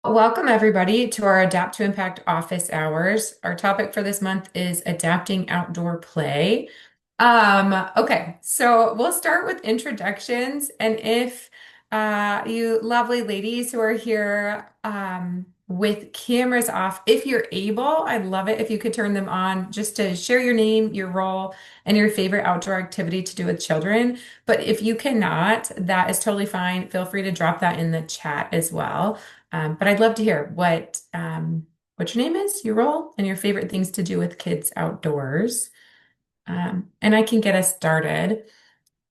Welcome everybody to our Adapt to Impact office hours. Our topic for this month is adapting outdoor play. Okay, so we'll start with introductions. And if you lovely ladies who are here with cameras off, if you're able, I'd love it if you could turn them on just to share your name, your role, and your favorite outdoor activity to do with children. But if you cannot, that is totally fine. Feel free to drop that in the chat as well. But I'd love to hear what your name is, your role, and your favorite things to do with kids outdoors. And I can get us started.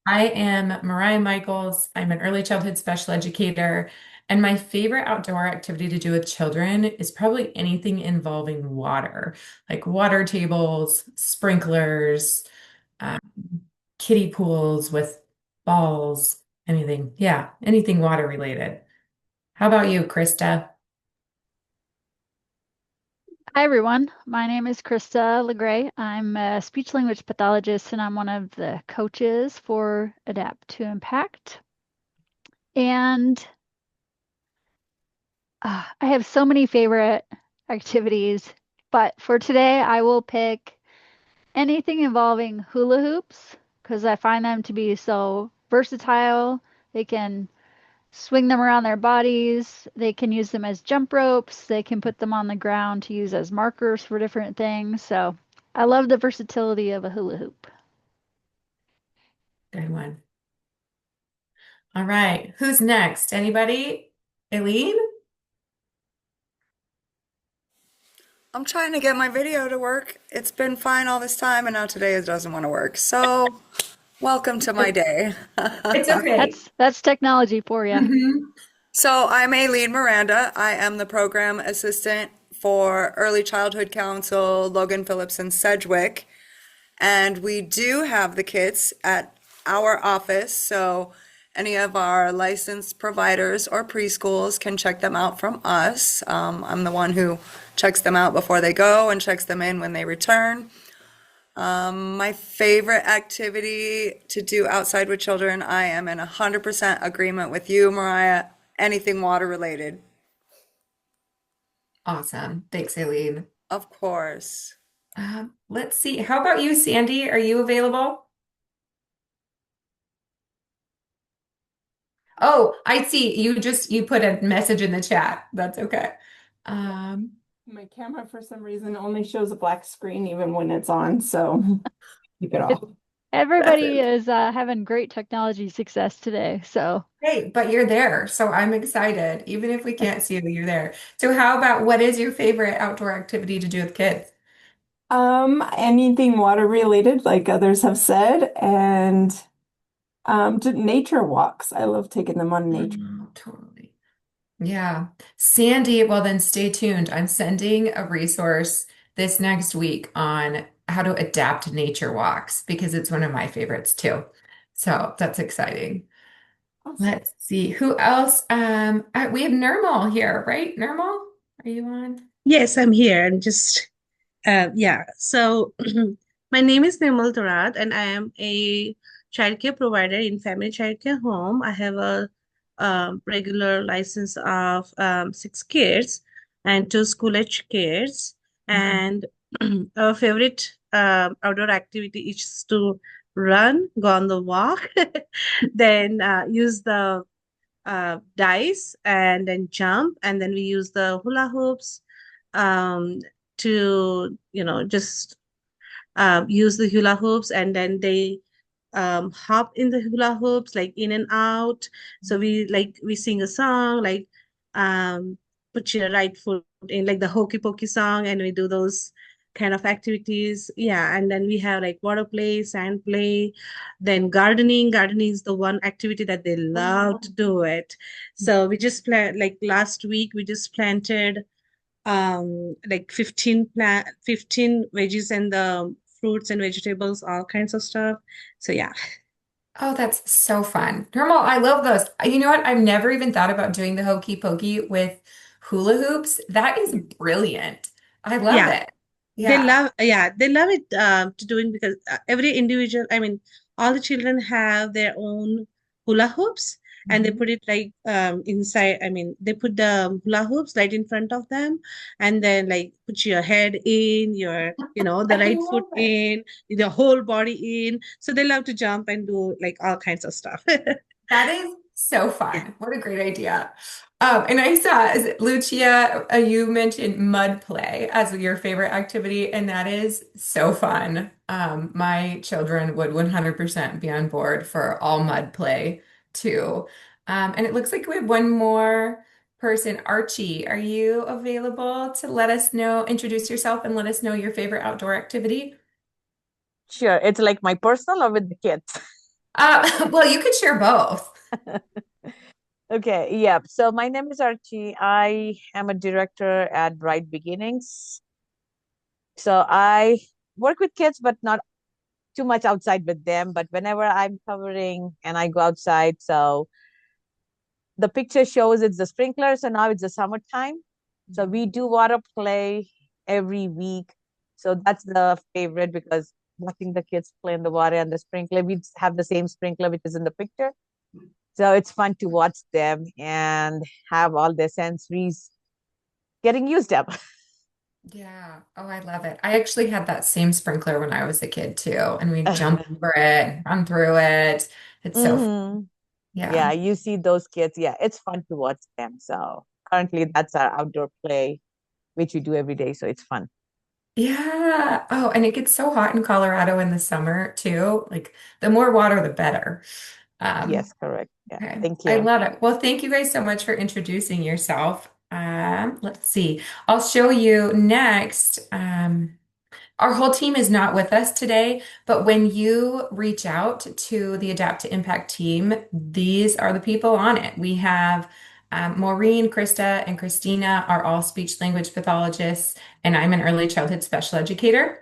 I am Mariah Michaels. I'm an early childhood special educator, and my favorite outdoor activity to do with children is probably anything involving water, like water tables, sprinklers, um, kiddie pools with balls, anything. Yeah, anything water related. How about you, Krista? Hi, everyone. My name is Krista LeGray. I'm a speech language pathologist, and I'm one of the coaches for Adapt to Impact. And I have so many favorite activities, but for today, I will pick anything involving hula hoops because I find them to be so versatile. They can swing them around their bodies. They can use them as jump ropes. They can put them on the ground to use as markers for different things. So I love the versatility of a hula hoop. Good one. All right. Who's next? Anybody? Eileen? I'm trying to get my video to work. It's been fine all this time, and now today it doesn't want to work. So, welcome to my day. It's okay. That's technology for you. Mhm. So, I'm Aileen Miranda. I am the program assistant for Early Childhood Council, Logan Phillips and Sedgwick. And we do have the kits at our office. So, any of our licensed providers or preschools can check them out from us. I'm the one who checks them out before they go and checks them in when they return. My favorite activity to do outside with children, I am in 100% agreement with you, Mariah. Anything water related, Awesome. Thanks, Eileen. of course. Let's see. How about you, Sandy? Are you available? Oh, I see. You put a message in the chat. That's okay. Um, My camera, for some reason, only shows a black screen even when it's on, so keep it It, off. that's everybody it. is having great technology success today. So Hey, but you're there, so I'm excited. Even if we can't see you, you're there. So how about what is your favorite outdoor activity to do with kids? Anything water related, like others have said, and nature walks. I love taking them on nature. Totally. Yeah. Sandy, well then stay tuned. I'm sending a resource this next week on how to adapt nature walks because it's one of my favorites too. So that's exciting. Awesome. Let's see. Who else? We have Nirmal here, right? Nirmal, are you on? Yes, I'm here. I'm just, yeah. So, my name is Nirmal Torad, and I am a childcare provider in family childcare home. I have a regular license of 6 kids and 2 school-age kids. Mhm. And our favorite outdoor activity is to run, go on the walk, then use the dice and then jump, and then we use the hula hoops um, to just use the hula hoops, and then they hop in the hula hoops like in and out. So we sing a song like um, put your right foot in, like the hokey pokey song, and we do those kind of activities. Yeah, and then we have like water play, sand play, then gardening. Gardening is the one activity that they love to do it. So we just plant, like last week we just planted like 15 veggies and the fruits and vegetables, all kinds of stuff. So yeah. Oh, that's so fun. Nirmal, I love those. You know what? I've never even thought about doing the hokey pokey with hula hoops. That is brilliant. I love Yeah, it. Yeah. they love it to doing, because every individual, I mean, all the children have their own hula hoops, and they Mhm. put it like inside. I mean, they put the hula hoops right in front of them, and then like put your head in, your the I right foot love it. in, the whole body in. So they love to jump and do like all kinds of stuff. That is so Yeah. fun. What a great idea. And I saw, is it Lucia, you mentioned mud play as your favorite activity, and that is so fun. My children would 100% be on board for all mud play too. And it looks like we have one more person. Archie, are you available to let us know, introduce yourself and let us know your favorite outdoor activity? Sure, it's like my personal or with the kids. Well, you could share both. Okay, yeah. So my name is Archie. I am a director at Bright Beginnings. So I work with kids, but not too much outside with them. But whenever I'm covering and I go outside, so the picture shows it's the sprinkler. So now it's the summertime. So we do water play every week. So that's the favorite because watching the kids play in the water and the sprinkler, we have the same sprinkler which is in the picture. So it's fun to watch them and have all their sensories getting used up. Yeah. Oh, I love it. I actually had that same sprinkler when I was a kid too, and we jump over it, run through it. It's so fun. hmm Yeah. Yeah, you see those kids. Yeah, it's fun to watch them. So currently, that's our outdoor play, which we do every day. So it's fun. Yeah. Oh, and it gets so hot in Colorado in the summer too. Like the more water, the better. Um, Yes, correct. Yeah, okay. thank I you. love it. Well, thank you guys so much for introducing yourself. Let's see. I'll show you next. Our whole team is not with us today, but when you reach out to the Adapt to Impact team, these are the people on it. We have Maureen, Krista, and Christina are all speech language pathologists, and I'm an early childhood special educator.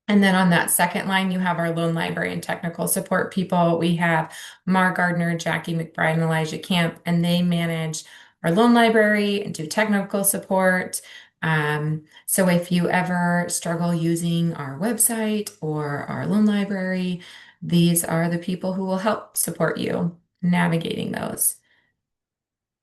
And then on that second line, you have our loan library and technical support people. We have Mar Gardner, Jackie McBride, and Elijah Camp, and they manage our loan library and do technical support. So if you ever struggle using our website or our loan library, these are the people who will help support you navigating those.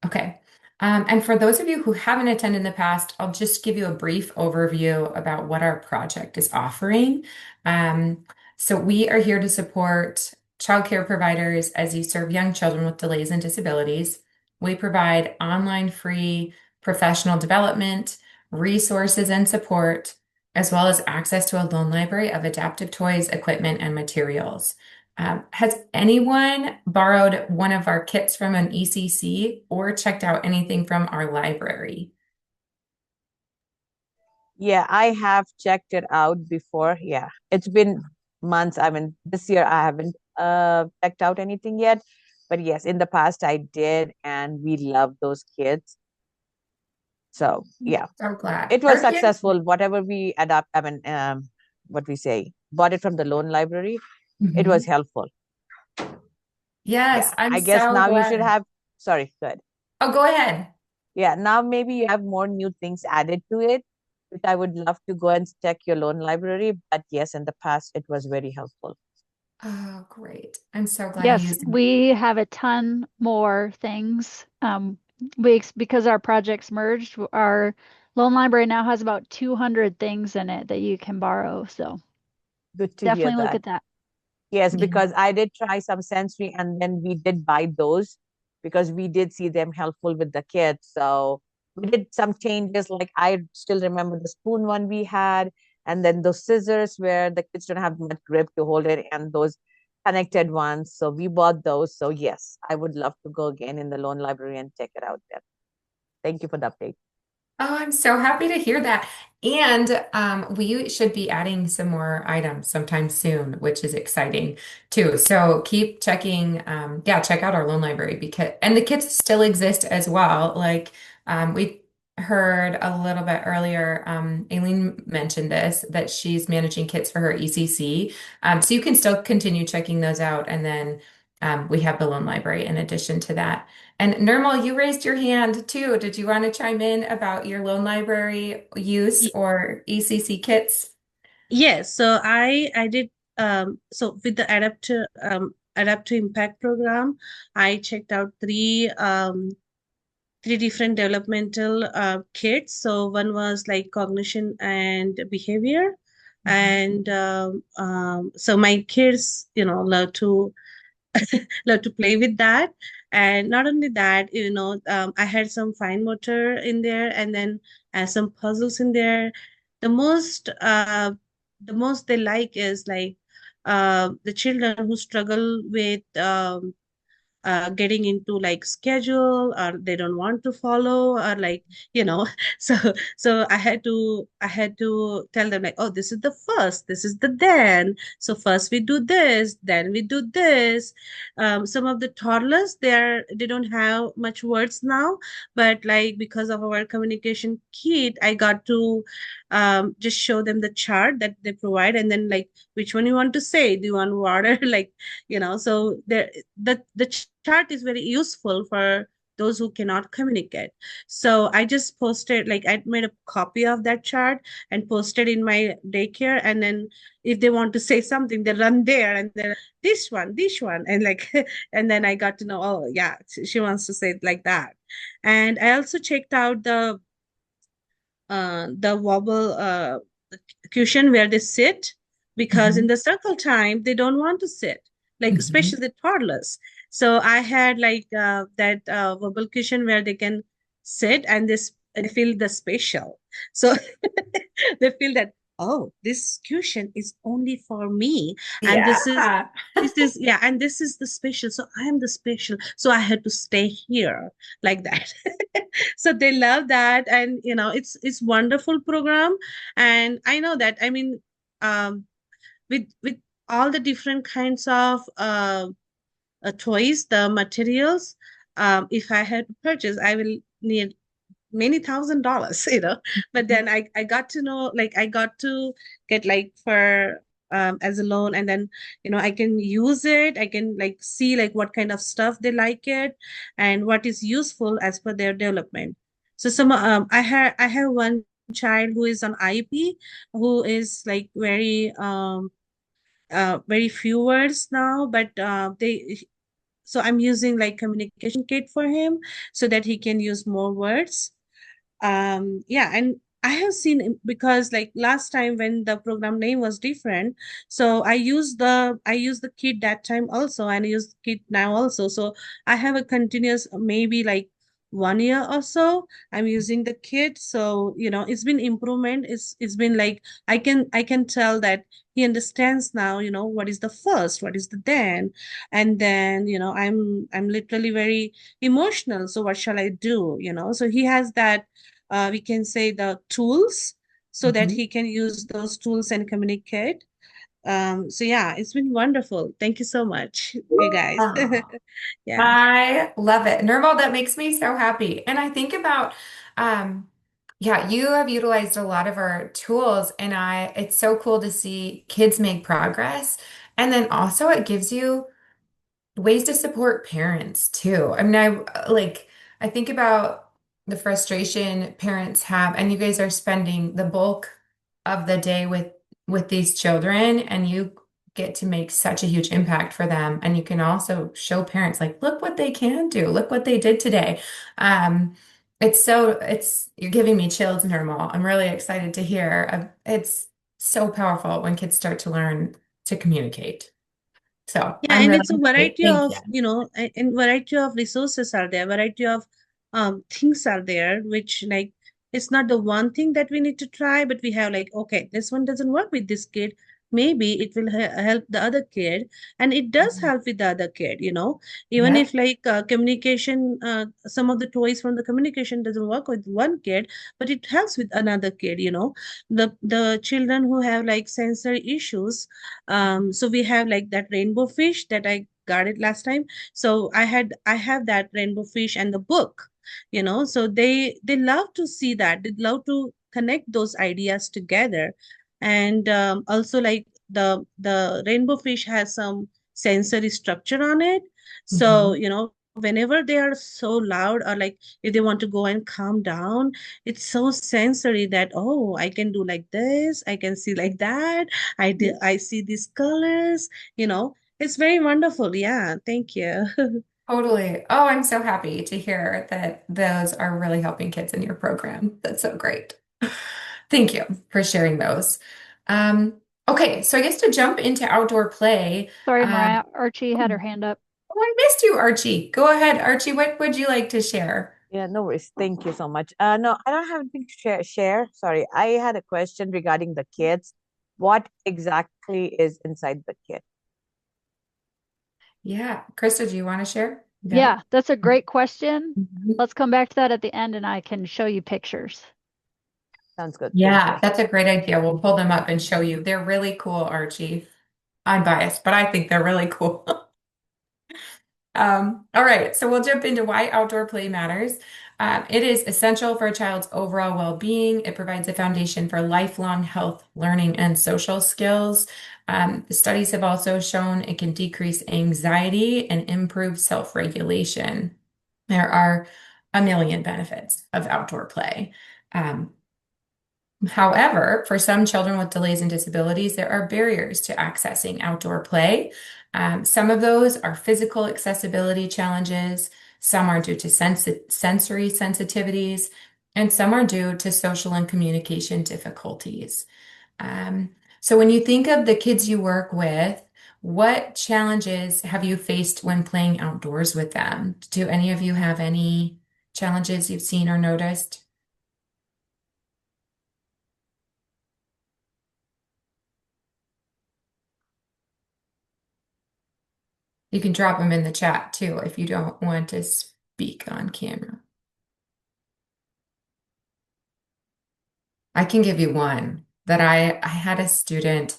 Okay. And for those of you who haven't attended in the past, I'll just give you a brief overview about what our project is offering. So we are here to support childcare providers as you serve young children with delays and disabilities. We provide online free professional development, resources and support, as well as access to a loan library of adaptive toys, equipment, and materials. Has anyone borrowed one of our kits from an ECC or checked out anything from our library? Yeah, I have checked it out before. Yeah, it's been months. I mean, this year I haven't checked out anything yet, but yes, in the past I did, and we love those kids. So yeah, So glad. it was Our kids, successful. Whatever we adapt, I mean, what we say, bought it from the loan library. It was Mhm. helpful. Yes, Yeah, I'm I guess so now you should glad. have. Sorry, good. Oh, go ahead. Yeah, now maybe you have more new things added to it, which I would love to go and check your loan library. But yes, in the past, it was very helpful. Oh, great. I'm so glad you Yes, used it. we have a ton more things. Because our projects merged, our loan library now has about 200 things in it that you can borrow. So Good to hear definitely look that. at that. Yes, Yeah. because I did try some sensory and then we did buy those because we did see them helpful with the kids. So we did some changes. Like I still remember the spoon one we had, and then those scissors where the kids don't have much grip to hold it, and those connected ones. So we bought those. So yes, I would love to go again in the loan library and check it out there. Thank you for the update. Oh, I'm so happy to hear that. And we should be adding some more items sometime soon, which is exciting too. So keep checking, yeah, check out our loan library because, and the kits still exist as well. Like we heard a little bit earlier, Aileen mentioned this, that she's managing kits for her ECC. So you can still continue checking those out. And then we have the loan library in addition to that. And Nirmal, you raised your hand too. Did you want to chime in about your loan library use Y- or ECC kits? Yes, so I did so with the adapter Adapt to Impact program, I checked out three different developmental kits. So one was like cognition and behavior, and so my kids, love to play with that. And not only that, I had some fine motor in there, and then some puzzles in there. The most, the most they like is like the children who struggle with getting into like schedule, or they don't want to follow, or like, so I had to tell them like, oh, this is the first, this is the then, so first we do this, then we do this. Some of the toddlers, they don't have much words now, but like because of our communication kit, I got to just show them the chart that they provide, and then like, which one you want to say, do you want water, like, so the chart is very useful for those who cannot communicate. So I just posted, like, I made a copy of that chart and posted in my daycare, and then if they want to say something, they run there, and then this one, and like and then I got to know, oh yeah, she wants to say it like that. And I also checked out the wobble cushion where they sit, because in the circle time they don't want to sit, like especially the toddlers. So I had like that wobble cushion where they can sit, and they feel the spatial. So they feel that, oh, this cushion is only for me, and Yeah. yeah, and this is the special, so I am the special, so I had to stay here, like that. So they love that, and it's wonderful program. And I know that, I mean, um with all the different kinds of toys, the materials, if I had to purchase, I will need many $1,000s, but then I got to know, like, I got to get like for as a loan, and then I can use it, I can like see like what kind of stuff they like it, and what is useful as per their development. So some I have one child who is on IEP, who is like very few words now, but they so I'm using like communication kit for him so that he can use more words. Yeah, and I have seen because like last time when the program name was different, so I used the kit that time also, and I use the kit now also. So I have a continuous, maybe like 1 year or so I'm using the kit. So it's been improvement. It's been like I can tell that he understands now, what is the first, what is the then, and then I'm literally very emotional, so what shall I do, so he has that, we can say, the tools, so that he can use those tools and communicate. So yeah, it's been wonderful. Thank you so much, you guys. Oh, Yeah. I love it. Nirmal, that makes me so happy. And I think about, yeah, you have utilized a lot of our tools, and it's so cool to see kids make progress. And then also it gives you ways to support parents too. I mean, I think about the frustration parents have, and you guys are spending the bulk of the day with these children, and you get to make such a huge impact for them. And you can also show parents like, look what they can do, look what they did today. It's you're giving me chills, Nirmal. I'm really excited to hear. It's so powerful when kids start to learn to communicate. So Yeah, I'm and really it's a happy. variety Thank of, you. and variety of resources are there, variety of things are there, which like it's not the one thing that we need to try, but we have like, okay, this one doesn't work with this kid. Maybe it will help the other kid, and it does Mhm. help with the other kid, even Yep. if like communication, some of the toys from the communication doesn't work with one kid, but it helps with another kid, the children who have like sensory issues. So we have like that rainbow fish that I got it last time. So I have that rainbow fish and the book, so they love to see that. They love to connect those ideas together. And also like the rainbow fish has some sensory structure on it. So, Mhm. whenever they are so loud, or like if they want to go and calm down, it's so sensory that, oh, I can do like this, I can see like that, I see these colors, It's very wonderful. Yeah, thank you. Totally. Oh, I'm so happy to hear that those are really helping kids in your program. That's so great. Thank you for sharing those. Um, okay, so I guess to jump into outdoor play, Sorry, uh, Mariah. Archie had her hand up. oh, I missed you, Archie. Go ahead, Archie. What would you like to share? Yeah, no worries. Thank you so much. No, I don't have anything to share. Sorry, I had a question regarding the kids. What exactly is inside the kit? Yeah, Krista, do you want to share? You got it? Yeah, that's a great question. Mhm. Let's come back to that at the end and I can show you pictures. Sounds good. Thank Yeah, you. that's a great idea. We'll pull them up and show you. They're really cool, Archie. I'm biased, but I think they're really cool. All right, so we'll jump into why outdoor play matters. It is essential for a child's overall well-being. It provides a foundation for lifelong health, learning, and social skills. The studies have also shown it can decrease anxiety and improve self-regulation. There are a million benefits of outdoor play. Um, However, for some children with delays and disabilities, there are barriers to accessing outdoor play. Some of those are physical accessibility challenges, some are due to sensory sensitivities, and some are due to social and communication difficulties. Um, so, when you think of the kids you work with, what challenges have you faced when playing outdoors with them? Do any of you have any challenges you've seen or noticed? You can drop them in the chat too if you don't want to speak on camera. I can give you one that I had a student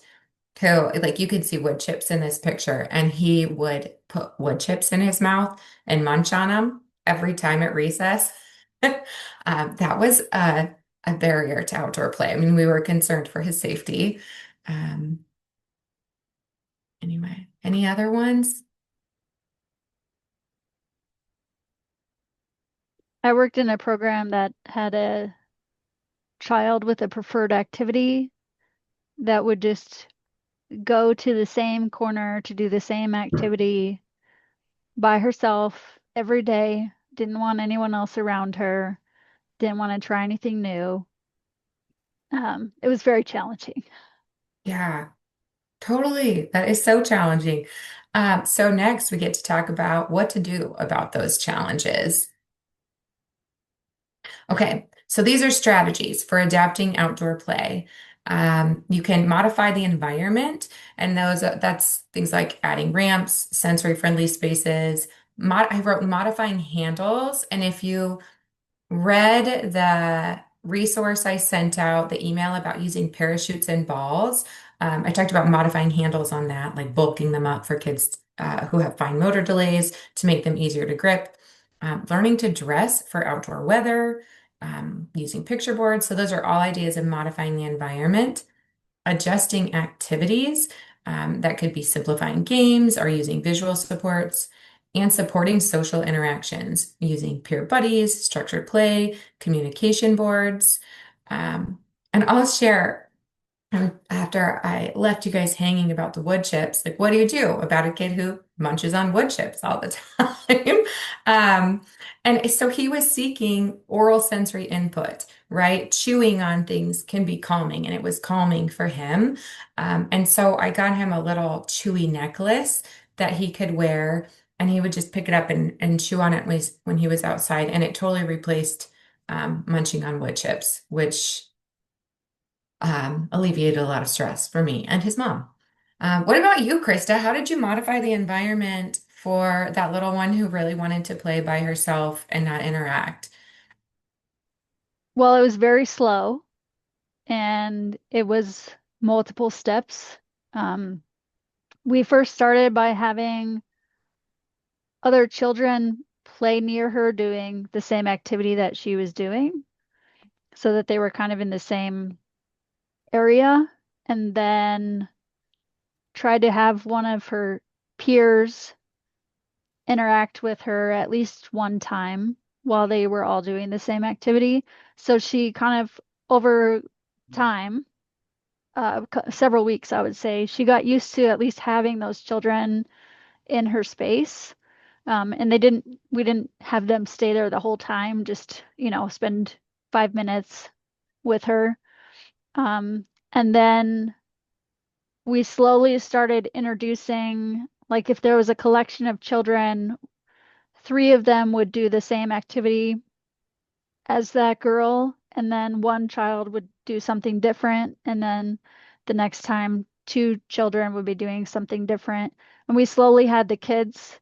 who, like, you could see wood chips in this picture, and he would put wood chips in his mouth and munch on them every time at recess. That was a barrier to outdoor play. I mean, we were concerned for his safety. Um, anyway, any other ones? I worked in a program that had a child with a preferred activity that would just go to the same corner to do the same activity by herself every day, didn't want anyone else around her, didn't want to try anything new. It was very challenging. Yeah. Totally. That is so challenging. So next we get to talk about what to do about those challenges. Okay, so these are strategies for adapting outdoor play. You can modify the environment, and that's things like adding ramps, sensory-friendly spaces. I wrote modifying handles, and if you read the resource I sent out, the email about using parachutes and balls. I talked about modifying handles on that, like bulking them up for kids who have fine motor delays to make them easier to grip. Learning to dress for outdoor weather, using picture boards. So those are all ideas of modifying the environment. Adjusting activities, that could be simplifying games or using visual supports, and supporting social interactions using peer buddies, structured play, communication boards. Um, and I'll share after I left you guys hanging about the wood chips, like, what do you do about a kid who munches on wood chips all the time? And so he was seeking oral sensory input, right? Chewing on things can be calming, and it was calming for him. And so I got him a little chewy necklace that he could wear, and he would just pick it up and chew on it when he was outside, and it totally replaced munching on wood chips, which alleviated a lot of stress for me and his mom. What about you, Krista? How did you modify the environment for that little one who really wanted to play by herself and not interact? Well, it was very slow and it was multiple steps. Um, we first started by having other children play near her doing the same activity that she was doing so that they were kind of in the same area, and then tried to have one of her peers interact with her at least one time while they were all doing the same activity. So she kind of over time several weeks, I would say. She got used to at least having those children in her space. And we didn't have them stay there the whole time, just, spend 5 minutes with her. And then we slowly started introducing, like, if there was a collection of children, three of them would do the same activity as that girl, and then one child would do something different, and then the next time, two children would be doing something different. And we slowly had the kids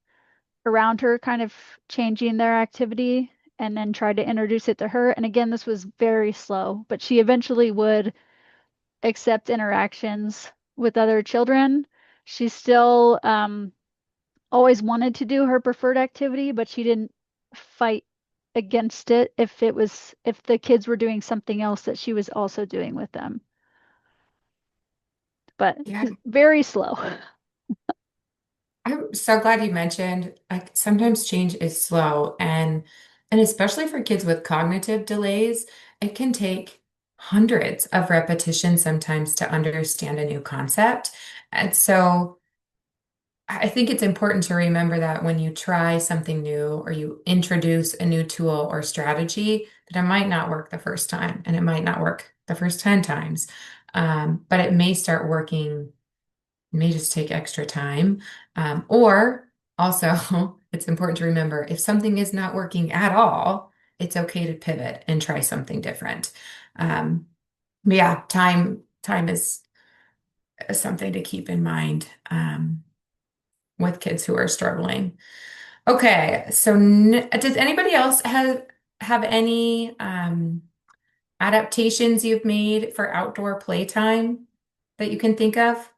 around her kind of changing their activity and then tried to introduce it to her. And again, this was very slow, but she eventually would accept interactions with other children. She still always wanted to do her preferred activity, but she didn't fight against it if the kids were doing something else that she was also doing with them. But Yeah, very slow. I'm so glad you mentioned like sometimes change is slow and especially for kids with cognitive delays, it can take hundreds of repetitions sometimes to understand a new concept. And so I think it's important to remember that when you try something new or you introduce a new tool or strategy, that it might not work the first time and it might not work the first 10 times. But it may start working, may just take extra time. Or also, it's important to remember if something is not working at all, it's okay to pivot and try something different. But yeah, time is something to keep in mind with kids who are struggling. Okay, so does anybody else have any adaptations you've made for outdoor playtime that you can think of?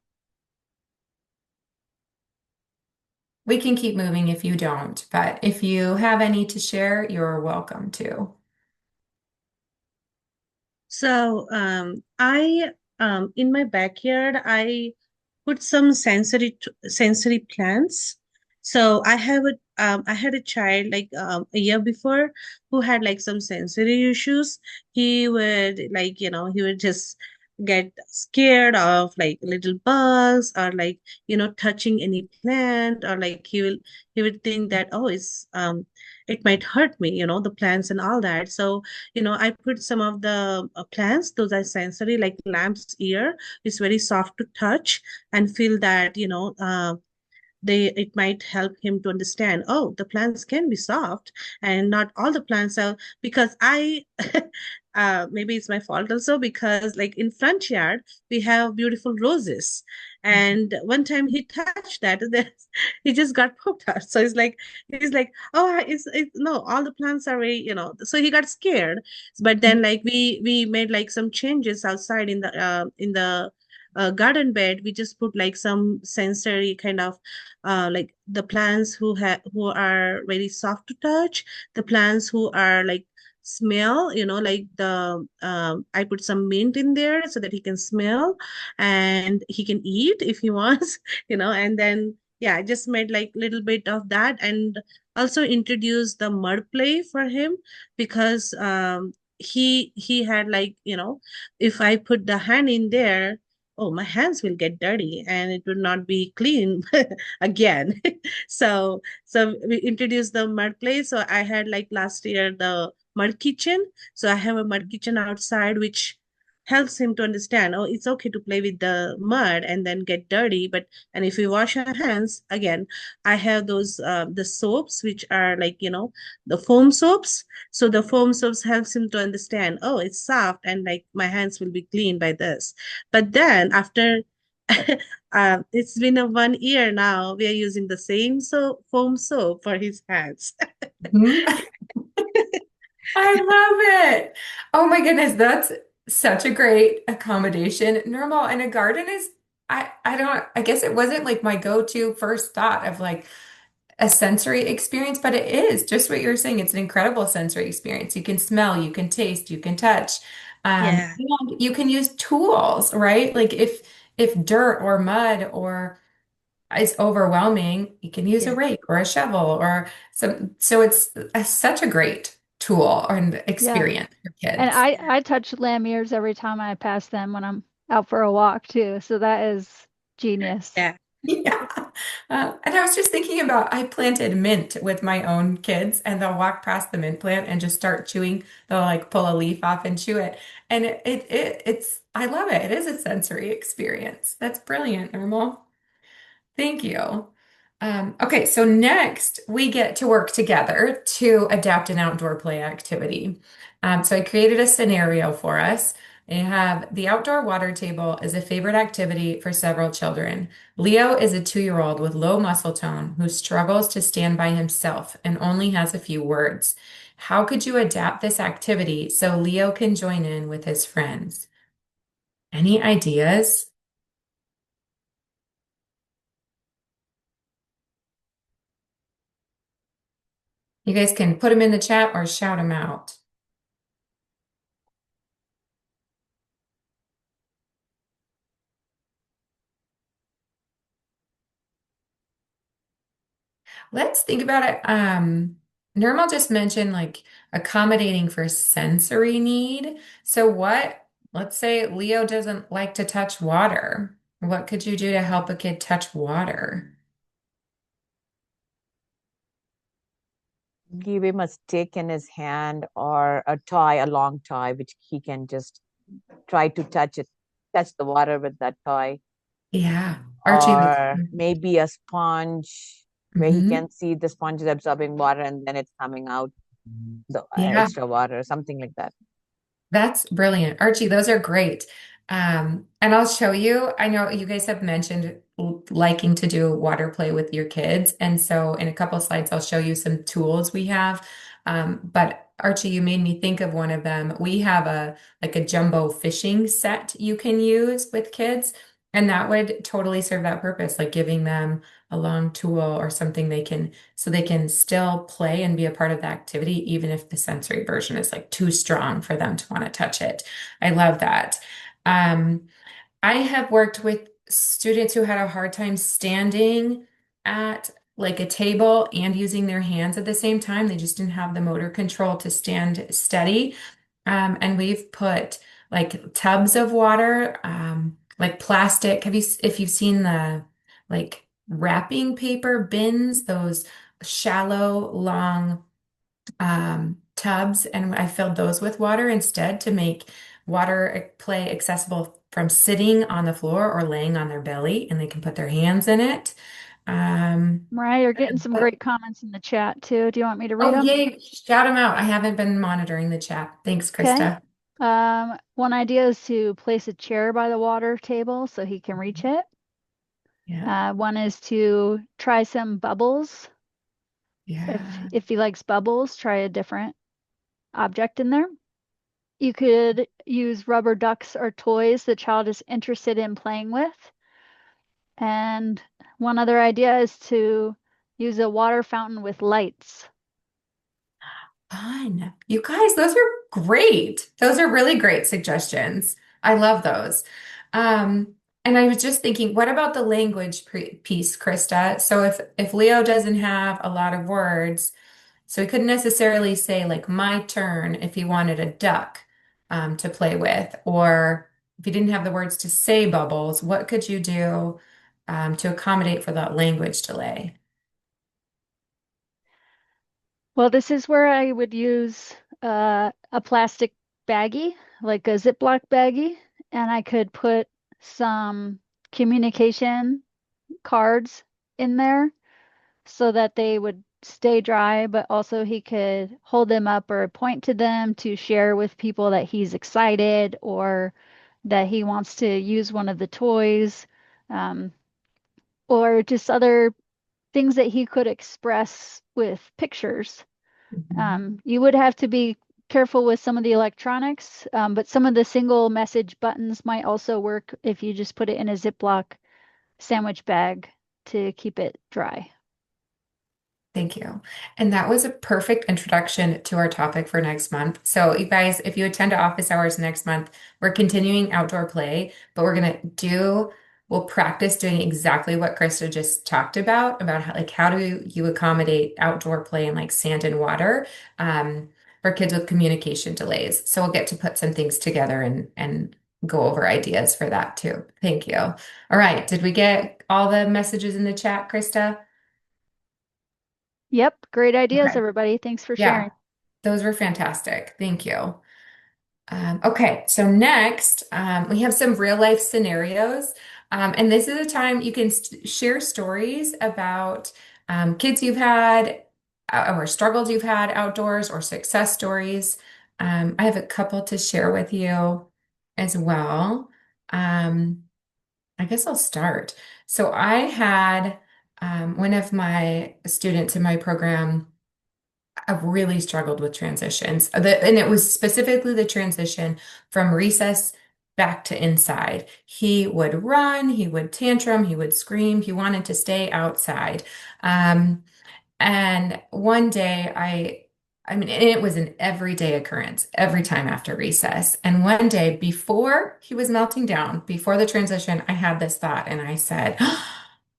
We can keep moving if you don't, but if you have any to share, you're welcome to. So, I in my backyard, I put some sensory plants. So I had a child like a year before who had like some sensory issues. He would like, he would just get scared of like little bugs or like, touching any plant, or like he would think that, oh, it might hurt me, the plants and all that. So, I put some of the plants, those are sensory, like lamb's ear. It's very soft to touch and feel that, it might help him to understand, oh, the plants can be soft and not all the plants are, because I maybe it's my fault also, because like in front yard we have beautiful roses, and one time he touched that he just got poked out. So he's like, oh, it's no, all the plants are very, so he got scared. But then like we made like some changes outside in the garden bed. We just put like some sensory kind of like the plants who are very soft to touch, the plants who are like smell, like the I put some mint in there so that he can smell and he can eat if he wants, and then yeah, I just made like little bit of that, and also introduced the mud play for him, because he had like, if I put the hand in there, oh, my hands will get dirty and it will not be clean again. So we introduced the mud play. So I had like last year the mud kitchen. So I have a mud kitchen outside, which helps him to understand, oh, it's okay to play with the mud and then get dirty, but and if we wash our hands again. I have those the soaps, which are like, the foam soaps. So the foam soaps helps him to understand, oh, it's soft and like my hands will be clean by this. But then after it's been a 1 year now, we are using the same foam soap for his hands. Mhm. I love it. Oh my goodness, that's such a great accommodation. Normal and a garden is I guess it wasn't like my go-to first thought of like a sensory experience, but it is just what you're saying. It's an incredible sensory experience. You can smell, you can taste, you can touch, Yeah. and you can use tools, right? Like if dirt or mud or is overwhelming, you can use a Yeah. rake or a shovel or some. So it's such a great tool and Yeah. experience for And kids. I touch lamb ears every time I pass them when I'm out for a walk too. So that is genius. Yeah. Yeah. And I was just thinking about I planted mint with my own kids, and they'll walk past the mint plant and just start chewing. They'll like pull a leaf off and chew it. And it's I love it. It is a sensory experience. That's brilliant, Normal. Thank you. Okay, so next we get to work together to adapt an outdoor play activity. So I created a scenario for us. I have the outdoor water table is a favorite activity for several children. Leo is a 2-year-old with low muscle tone who struggles to stand by himself and only has a few words. How could you adapt this activity so Leo can join in with his friends? Any ideas? You guys can put them in the chat or shout them out. Let's think about it. Nirmal just mentioned like accommodating for sensory need. So let's say Leo doesn't like to touch water. What could you do to help a kid touch water? Give him a stick in his hand or a toy, a long toy, which he can just try to touch the water with that toy. Yeah. Archie, Or maybe a sponge where he Mhm. can see the sponge is absorbing water and then it's coming out the Yeah. extra water, something like that. That's brilliant. Archie, those are great. And I'll show you. I know you guys have mentioned liking to do water play with your kids. And so in a couple slides, I'll show you some tools we have. But Archie, you made me think of one of them. We have a jumbo fishing set you can use with kids, and that would totally serve that purpose, like giving them a long tool or something so they can still play and be a part of the activity, even if the sensory version is like too strong for them to want to touch it. I love that. Um, I have worked with students who had a hard time standing at like a table and using their hands at the same time. They just didn't have the motor control to stand steady. And we've put like tubs of water, like plastic. If you've seen the like wrapping paper bins, those shallow, long tubs, and I filled those with water instead to make water play accessible from sitting on the floor or laying on their belly, and they can put their hands in it. Mariah, you're getting some great comments in the chat too. Do you want me to read Oh, them? yay, shout them out. I haven't been monitoring the chat. Thanks, Okay. Krista. One idea is to place a chair by the water table so he can reach it. Yeah, One is to try some bubbles. yeah. If he likes bubbles, try a different object in there. You could use rubber ducks or toys the child is interested in playing with. And one other idea is to use a water fountain with lights. Fun. You guys, those are great. Those are really great suggestions. I love those. And I was just thinking, what about the language piece, Krista? So if Leo doesn't have a lot of words, so he couldn't necessarily say like my turn if he wanted a duck to play with, or if he didn't have the words to say bubbles, what could you do to accommodate for that language delay? Well, this is where I would use a plastic baggie, like a Ziploc baggie, and I could put some communication cards in there so that they would stay dry, but also he could hold them up or point to them to share with people that he's excited or that he wants to use one of the toys, um, or just other things that he could express with pictures. Mhm. You would have to be careful with some of the electronics, but some of the single message buttons might also work if you just put it in a Ziploc sandwich bag to keep it dry. Thank you. And that was a perfect introduction to our topic for next month. So, you guys, if you attend office hours next month, we're continuing outdoor play, but we'll practice doing exactly what Krista just talked about how do you accommodate outdoor play in like sand and water for kids with communication delays. So we'll get to put some things together and go over ideas for that too. Thank you. All right. Did we get all the messages in the chat, Krista? Yep, great ideas, Okay. everybody. Thanks for Yeah, sharing. those were fantastic. Thank you. Okay, so next, we have some real life scenarios. And this is a time you can share stories about kids you've had or struggles you've had outdoors or success stories. I have a couple to share with you as well. Um, I guess I'll start. So I had one of my students in my program. I've really struggled with transitions. And it was specifically the transition from recess back to inside. He would run, he would tantrum, he would scream, he wanted to stay outside. Um, and one day I mean, and it was an everyday occurrence, every time after recess. And one day before he was melting down, before the transition, I had this thought and I said,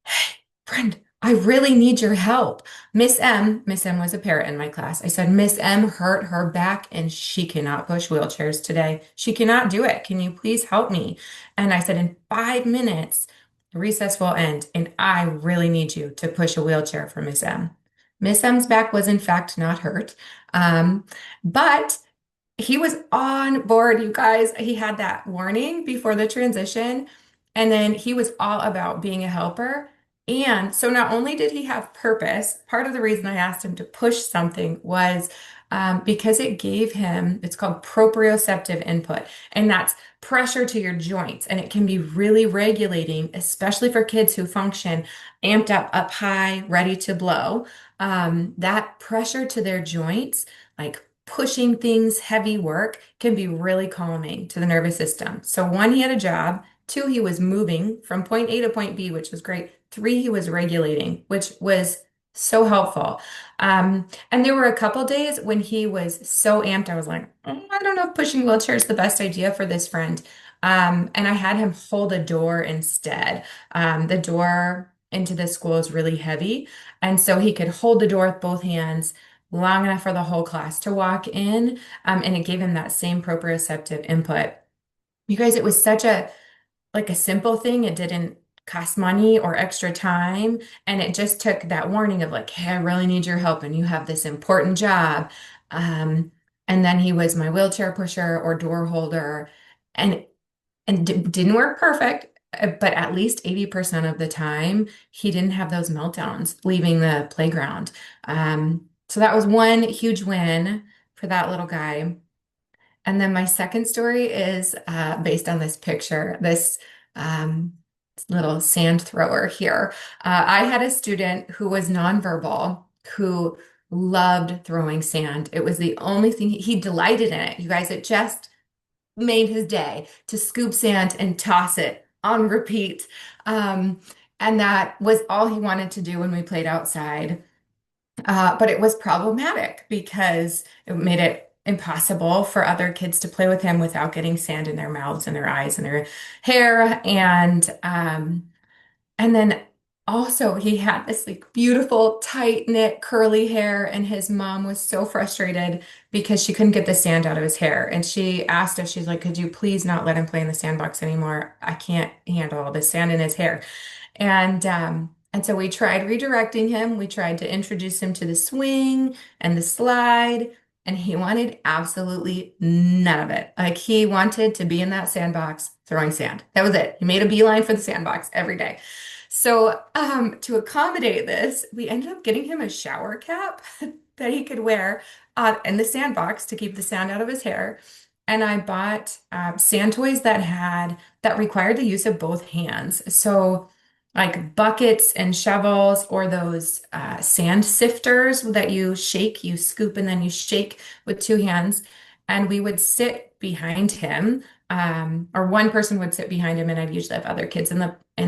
Hey, friend, I really need your help. Miss M was a parrot in my class. I said, Miss M hurt her back and she cannot push wheelchairs today. She cannot do it. Can you please help me? And I said, in 5 minutes, recess will end, and I really need you to push a wheelchair for Miss M. Miss M's back was in fact not hurt. Um, but he was on board, you guys. He had that warning before the transition, and then he was all about being a helper. And so not only did he have purpose, part of the reason I asked him to push something was because it gave him, it's called proprioceptive input, and that's pressure to your joints. And it can be really regulating, especially for kids who function amped up high, ready to blow. That pressure to their joints, like pushing things, heavy work, can be really calming to the nervous system. So, one, he had a job. Two, he was moving from point A to point B, which was great. Three, he was regulating, which was so helpful. And there were a couple days when he was so amped, I was like, I don't know if pushing wheelchair is the best idea for this friend. And I had him hold a door instead. The door into the school is really heavy. And so he could hold the door with both hands long enough for the whole class to walk in. And it gave him that same proprioceptive input. You guys, it was such a like a simple thing. It didn't cost money or extra time. And it just took that warning of like, hey, I really need your help and you have this important job. Um, and then he was my wheelchair pusher or door holder. And didn't work perfect, but at least 80% of the time, he didn't have those meltdowns leaving the playground. So that was one huge win for that little guy. And then my second story is based on this picture, this um, little sand thrower here. I had a student who was nonverbal, who loved throwing sand. It was the only thing he delighted in it. You guys, it just made his day to scoop sand and toss it on repeat. Um, and that was all he wanted to do when we played outside. But it was problematic because it made it impossible for other kids to play with him without getting sand in their mouths and their eyes and their hair. And then also he had this like beautiful, tight knit, curly hair, and his mom was so frustrated because she couldn't get the sand out of his hair. And she asked us, she's like, could you please not let him play in the sandbox anymore? I can't handle all this sand in his hair. And so we tried redirecting him. We tried to introduce him to the swing and the slide, and he wanted absolutely none of it. Like he wanted to be in that sandbox throwing sand. That was it. He made a beeline for the sandbox every day. So, to accommodate this, we ended up getting him a shower cap that he could wear in the sandbox to keep the sand out of his hair. And I bought sand toys that required the use of both hands. So, like buckets and shovels, or those sand sifters that you shake, you scoop, and then you shake with two hands. And we would sit behind him, or one person would sit behind him, and I'd usually have other kids in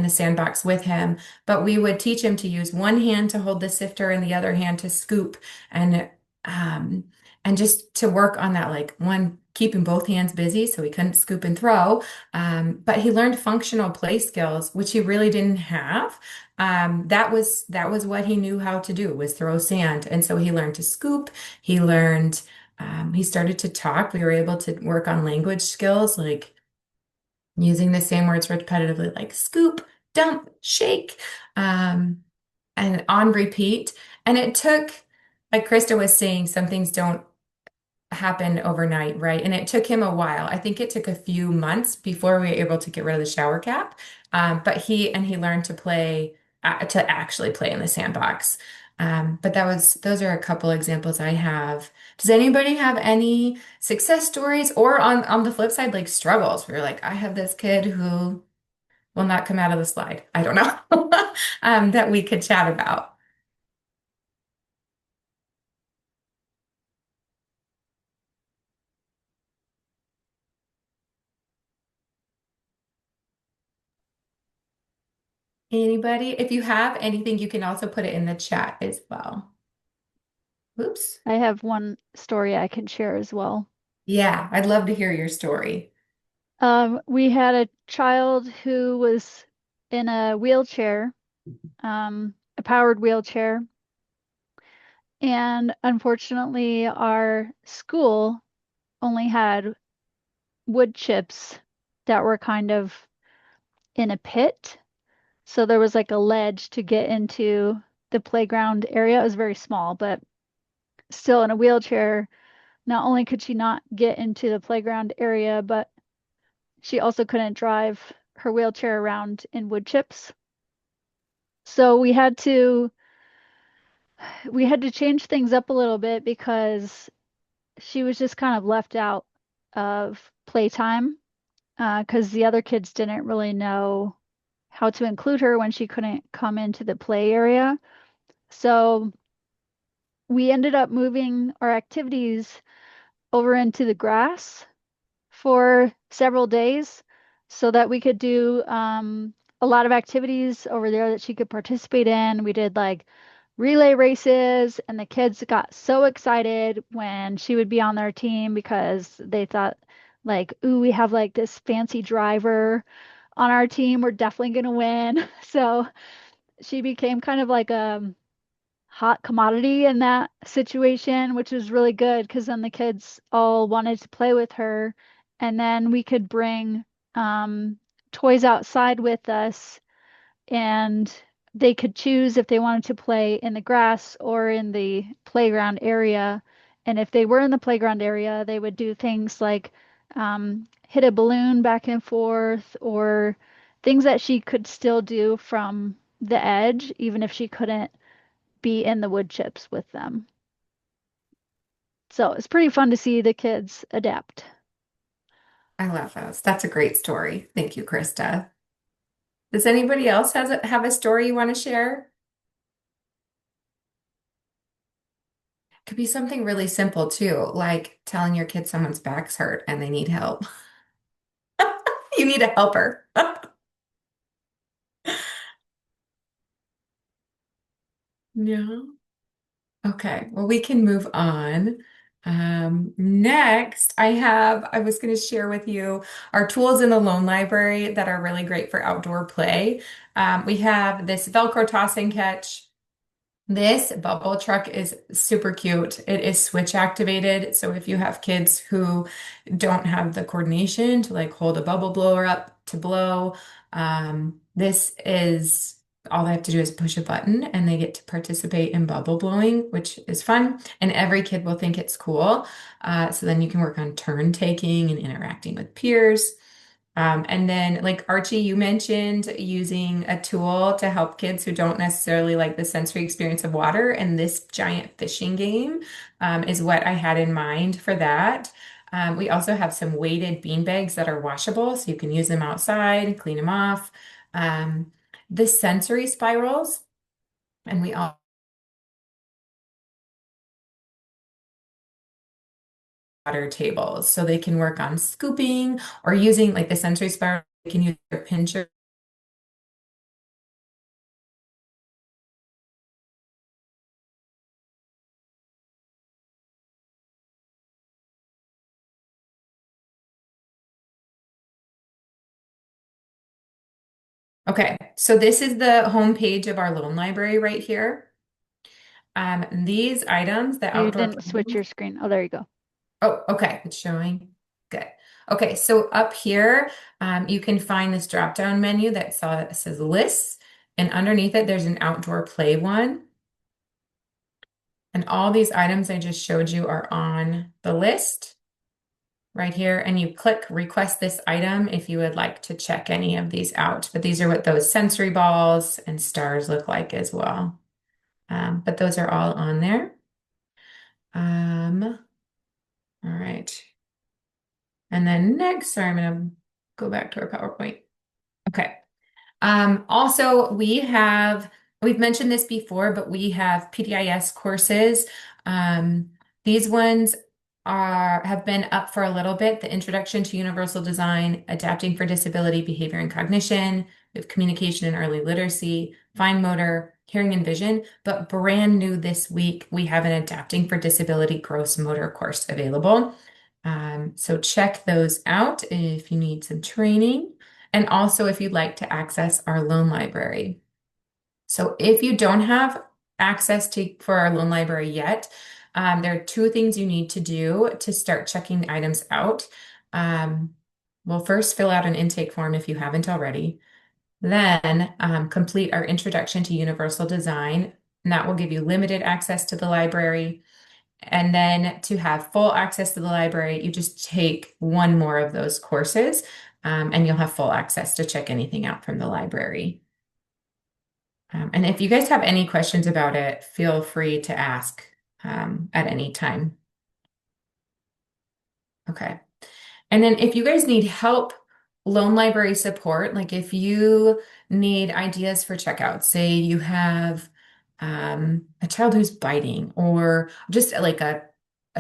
the sandbox with him. But we would teach him to use one hand to hold the sifter and the other hand to scoop, and um, and just to work on that, like one, keeping both hands busy so he couldn't scoop and throw. But he learned functional play skills, which he really didn't have. That was what he knew how to do, was throw sand. And so he learned to scoop. He learned, he started to talk. We were able to work on language skills, like using the same words repetitively, like scoop, dump, shake, um, and on repeat. And it took, like Krista was saying, some things don't happen overnight, right? And it took him a while. I think it took a few months before we were able to get rid of the shower cap. But he learned to play to actually play in the sandbox. But those are a couple examples I have. Does anybody have any success stories or on the flip side, like struggles where you're like, I have this kid who will not come out of the slide. I don't know. That we could chat about. Anybody? If you have anything, you can also put it in the chat as well. Oops. I have one story I can share as well. Yeah, I'd love to hear your story. We had a child who was in a wheelchair, a powered wheelchair, and unfortunately, our school only had wood chips that were kind of in a pit. So there was like a ledge to get into the playground area. It was very small, but still in a wheelchair. Not only could she not get into the playground area, but she also couldn't drive her wheelchair around in wood chips. So we had to change things up a little bit because she was just kind of left out of playtime because the other kids didn't really know how to include her when she couldn't come into the play area. So we ended up moving our activities over into the grass for several days so that we could do a lot of activities over there that she could participate in. We did like relay races, and the kids got so excited when she would be on their team because they thought, like, ooh, we have like this fancy driver on our team. We're definitely going to win. So she became kind of like a hot commodity in that situation, which was really good because then the kids all wanted to play with her. And then we could bring toys outside with us, and they could choose if they wanted to play in the grass or in the playground area. And if they were in the playground area, they would do things like hit a balloon back and forth or things that she could still do from the edge, even if she couldn't be in the wood chips with them. So it's pretty fun to see the kids adapt. I love those. That's a great story. Thank you, Krista. Does anybody else have a story you want to share? Could be something really simple too, like telling your kid someone's back's hurt and they need help. You need a helper. No. Okay, well, we can move on. Next, I was going to share with you our tools in the Loan Library that are really great for outdoor play. We have this Velcro toss and catch. This bubble truck is super cute. It is switch activated. So if you have kids who don't have the coordination to like hold a bubble blower up to blow, this is all they have to do is push a button and they get to participate in bubble blowing, which is fun. And every kid will think it's cool. So then you can work on turn taking and interacting with peers. And then, like Archie, you mentioned using a tool to help kids who don't necessarily like the sensory experience of water. And this giant fishing game is what I had in mind for that. We also have some weighted bean bags that are washable, so you can use them outside, clean them off. Um, the sensory spirals, and we all water tables, so they can work on scooping or using like the sensory spiral. They can use their pincher. Okay, so this is the home page of our loan library right here. These items, the You outdoor didn't switch play. your screen. Oh, there you go. Oh, okay, it's showing. Good. Okay, so up here, you can find this drop-down menu that says lists, and underneath it, there's an outdoor play one. And all these items I just showed you are on the list right here. And you click request this item if you would like to check any of these out. But these are what those sensory balls and stars look like as well. But those are all on there. All right. And then next, sorry, I'm going to go back to our PowerPoint. Okay. Also, we've mentioned this before, but we have PDIS courses. These ones have been up for a little bit. The Introduction to Universal Design, Adapting for Disability, Behavior and Cognition, we have Communication and Early Literacy, Fine Motor, Hearing and Vision, but brand new this week, we have an Adapting for Disability Gross Motor course available. So check those out if you need some training. And also if you'd like to access our loan library. So if you don't have access for our loan library yet, there are two things you need to do to start checking items out. Well, first fill out an intake form if you haven't already. Then complete our Introduction to Universal Design, and that will give you limited access to the library. And then to have full access to the library, you just take one more of those courses, and you'll have full access to check anything out from the library. And if you guys have any questions about it, feel free to ask at any time. Okay. And then if you guys need help, loan library support, like if you need ideas for checkout, say you have a child who's biting or just like a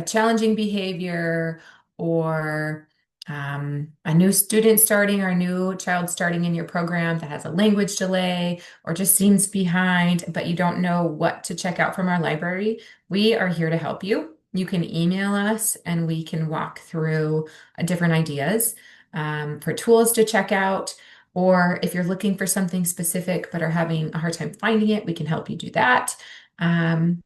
challenging behavior or a new student starting or a new child starting in your program that has a language delay or just seems behind, but you don't know what to check out from our library, we are here to help you. You can email us and we can walk through different ideas for tools to check out. Or if you're looking for something specific but are having a hard time finding it, we can help you do that. And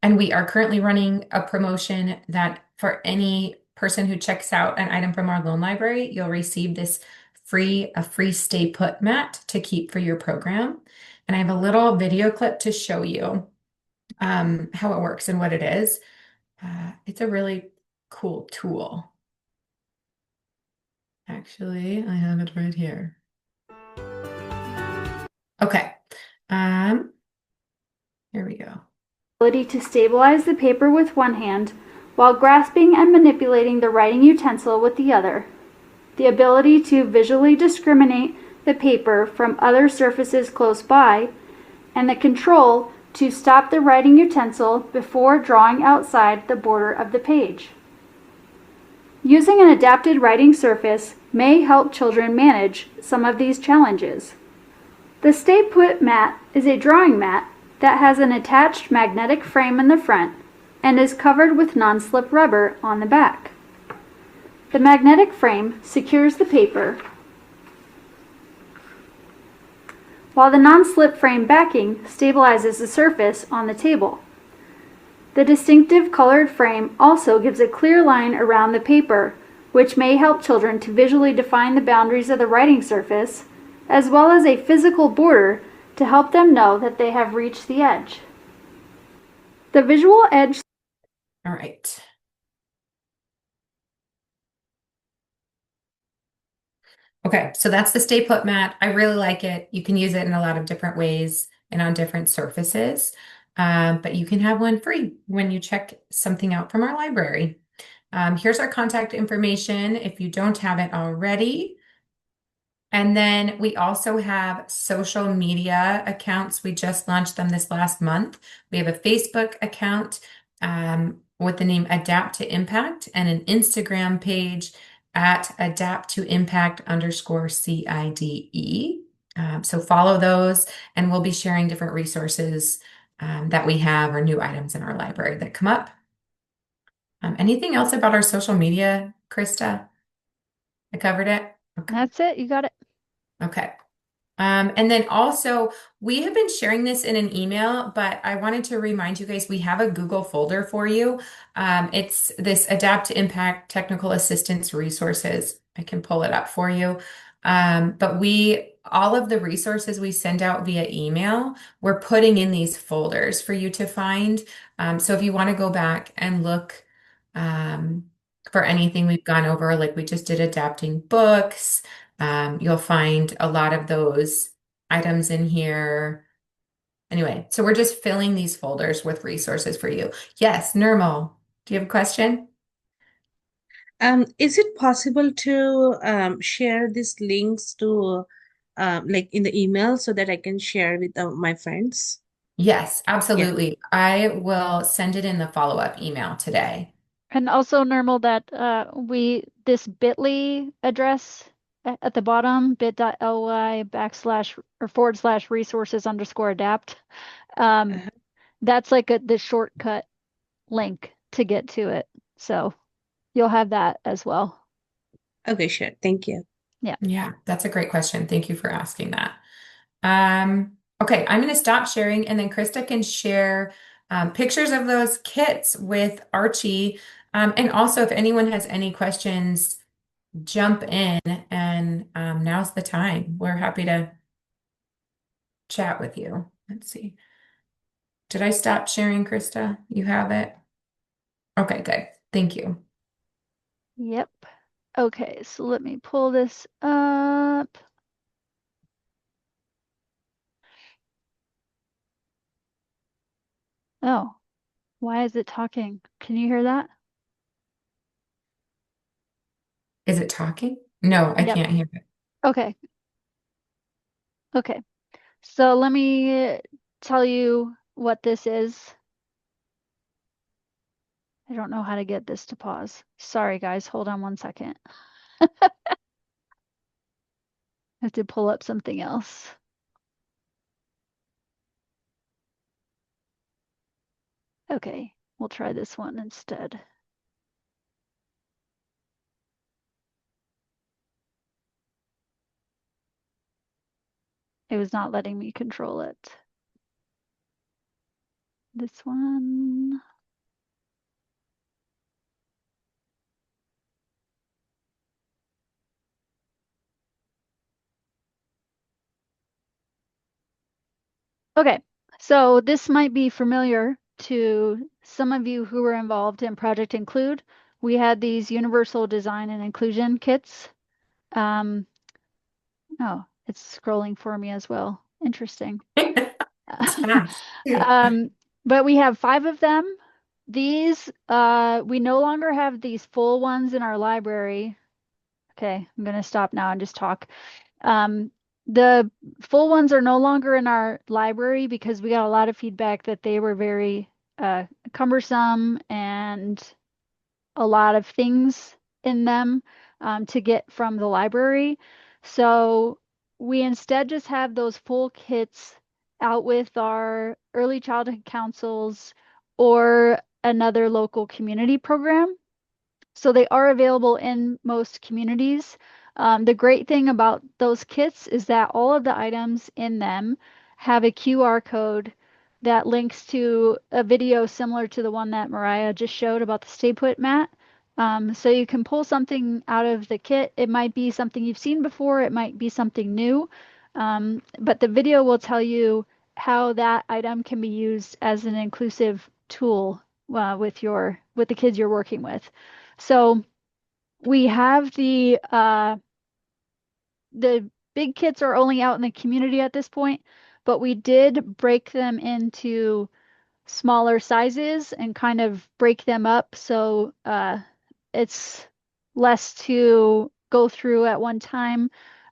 we are currently running a promotion that for any person who checks out an item from our loan library, you'll receive this a free Stay Put mat to keep for your program. And I have a little video clip to show you how it works and what it is. It's a really cool tool. Actually, I have it right here. Okay. Here we go. Ability to stabilize the paper with one hand while grasping and manipulating the writing utensil with the other. The ability to visually discriminate the paper from other surfaces close by, and the control to stop the writing utensil before drawing outside the border of the page. Using an adapted writing surface may help children manage some of these challenges. The Stay Put mat is a drawing mat that has an attached magnetic frame in the front and is covered with non-slip rubber on the back. The magnetic frame secures the paper, while the non-slip frame backing stabilizes the surface on the table. The distinctive colored frame also gives a clear line around the paper, which may help children to visually define the boundaries of the writing surface, as well as a physical border to help them know that they have reached the edge. The visual edge. All right. Okay, so that's the Stay Put mat. I really like it. You can use it in a lot of different ways and on different surfaces, but you can have one free when you check something out from our library. Here's our contact information if you don't have it already. And then we also have social media accounts. We just launched them this last month. We have a Facebook account with the name Adapt to Impact and an Instagram page at adapt2impact_CIDE. So follow those, and we'll be sharing different resources that we have or new items in our library that come up. Anything else about our social media, Krista? I covered it? Okay. That's it. You got it. Okay. And then also, we have been sharing this in an email, but I wanted to remind you guys we have a Google folder for you. It's this Adapt to Impact Technical Assistance Resources. I can pull it up for you. But all of the resources we send out via email, we're putting in these folders for you to find. So if you want to go back and look for anything we've gone over, like we just did adapting books. You'll find a lot of those items in here. Anyway, so we're just filling these folders with resources for you. Yes, Nirmal, do you have a question? Is it possible to share these links to like in the email so that I can share with my friends? Yes, Yeah. absolutely. I will send it in the follow-up email today. And also, Normal, that this bit.ly address at the bottom, bit.ly / resources _ adapt. Uh-huh. That's like the shortcut link to get to it. So you'll have that as well. Okay, sure. Thank you. Yeah, that's a great question. Thank you for asking that. Okay, I'm going to stop sharing and then Krista can share pictures of those kits with Archie. And also, if anyone has any questions, jump in and now's the time. We're happy to chat with you. Let's see. Did I stop sharing, Krista? You have it? Okay, good. Thank you. Yep. Okay, so let me pull this up. Oh, why is it talking? Can you hear that? Is it talking? No, I Yep. can't hear it. Okay. Okay. So let me tell you what this is. I don't know how to get this to pause. Sorry, guys. Hold on one second. I have to pull up something else. Okay, we'll try this one instead. It was not letting me control it. This one. Okay, so this might be familiar to some of you who were involved in Project Include. We had these universal design and inclusion kits. Oh, it's scrolling for me as well. Interesting. Fast. But we have 5 of them. These, we no longer have these full ones in our library. Okay, I'm gonna stop now and just talk. The full ones are no longer in our library because we got a lot of feedback that they were very cumbersome and a lot of things in them to get from the library. So we instead just have those full kits out with our early childhood councils or another local community program. So they are available in most communities. The great thing about those kits is that all of the items in them have a QR code that links to a video similar to the one that Mariah just showed about the Stay Put mat. So you can pull something out of the kit. It might be something you've seen before, it might be something new, but the video will tell you how that item can be used as an inclusive tool with the kids you're working with. So we have the big kits are only out in the community at this point, but we did break them into smaller sizes and kind of break them up so it's less to go through at one time,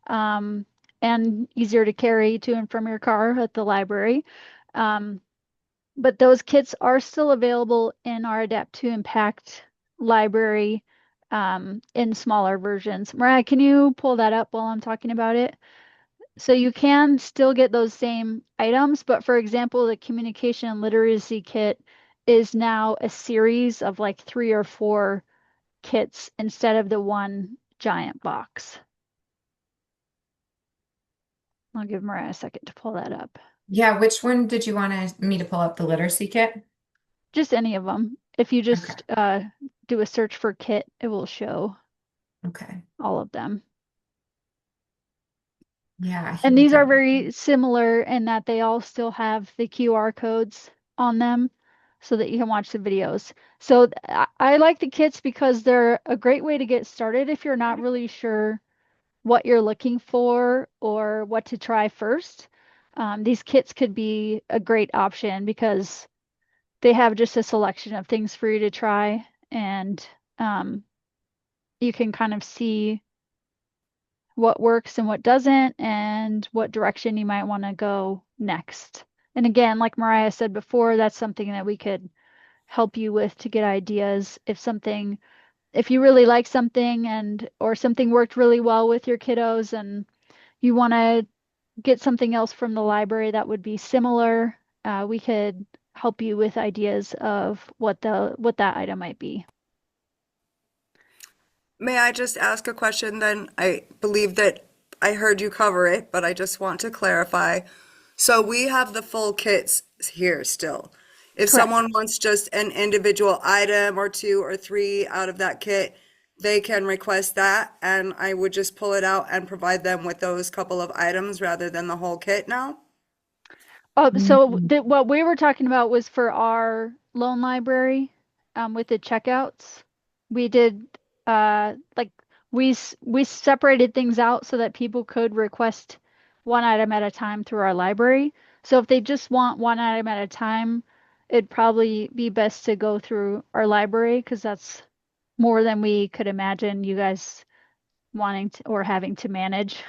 and easier to carry to and from your car at the library. But those kits are still available in our Adapt to Impact library in smaller versions. Mariah, can you pull that up while I'm talking about it? So you can still get those same items, but for example, the communication and literacy kit is now a series of like 3 or 4 kits instead of the one giant box. I'll give Mariah a second to pull that up. Yeah, which one did you want me to pull up, the literacy kit? Just any of them. If you Okay. just do a search for kit, it will show Okay. all of them. Yeah, And here we these are go. very similar in that they all still have the QR codes on them so that you can watch the videos. So I like the kits because they're a great way to get started if you're not really sure what you're looking for or what to try first. These kits could be a great option because they have just a selection of things for you to try, and you can kind of see what works and what doesn't, and what direction you might want to go next. And again, like Mariah said before, that's something that we could help you with to get ideas. If you really like something or something worked really well with your kiddos and you want to get something else from the library that would be similar, we could help you with ideas of what that item might be. May I just ask a question then? I believe that I heard you cover it, but I just want to clarify. So we have the full kits here still. If Correct. someone wants just an individual item or two or three out of that kit, they can request that, and I would just pull it out and provide them with those couple of items rather than the whole kit now? Oh, so Mhm. what we were talking about was for our loan library, with the checkouts. We did like we separated things out so that people could request one item at a time through our library. So if they just want one item at a time, it'd probably be best to go through our library because that's more than we could imagine you guys wanting to or having to manage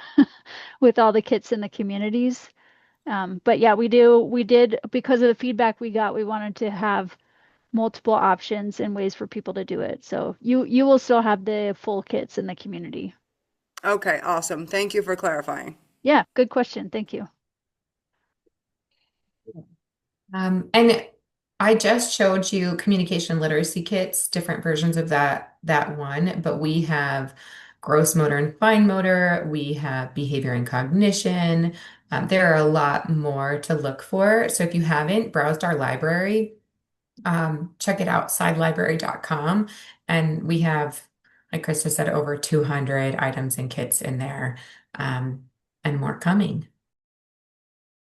with all the kits in the communities. But yeah, we did, because of the feedback we got, we wanted to have multiple options and ways for people to do it. So you will still have the full kits in the community. Okay, awesome. Thank you for clarifying. Yeah, good question. Thank you. And I just showed you communication literacy kits, different versions of that one, but we have gross motor and fine motor, we have behavior and cognition. There are a lot more to look for. So if you haven't browsed our library, check it out, sidelibrary.com. And we have, like Krista said, over 200 items and kits in there, and more coming.